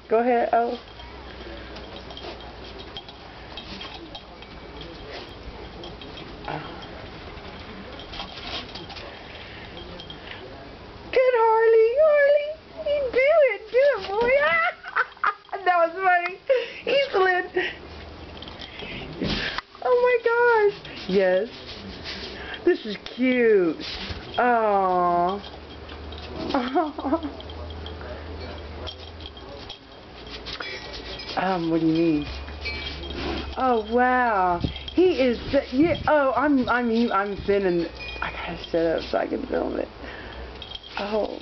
Go ahead. Oh. Good, Harley. Harley. You do it. Do it, boy. That was funny. He slid. Oh my gosh. Yes. This is cute. Oh. What do you mean? Oh wow. He is. Yeah. Oh, I'm sending. I gotta set up so I can film it. Oh,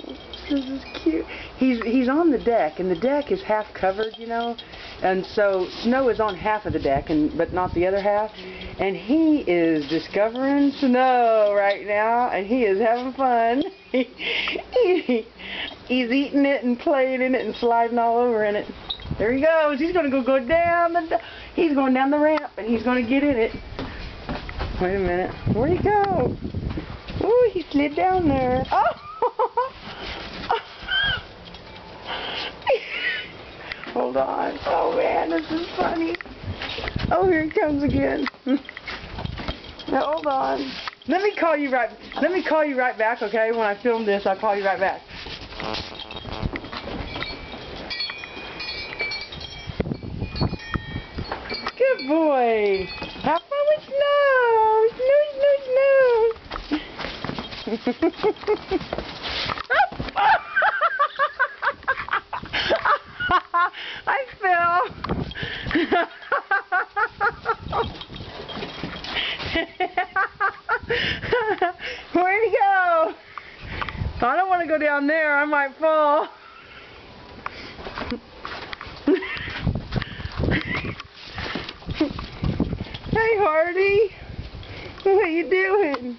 this is cute. He's on the deck, and the deck is half covered, you know, and so snow is on half of the deck, but not the other half. And he is discovering snow right now, and he is having fun. He's eating it and playing in it and sliding all over in it. There he goes. He's gonna go down the. He's going down the ramp, and he's gonna get in it. Wait a minute. Where'd he go? Ooh, he slid down there. Oh! Hold on. Oh man, this is funny. Oh, here he comes again. Now, hold on. Let me call you right back, okay? When I film this, I'll call you right back. Good boy. Have fun with snow. Snow. I fell. Where'd he go? I don't want to go down there. I might fall. Hey, Hardy. What are you doing?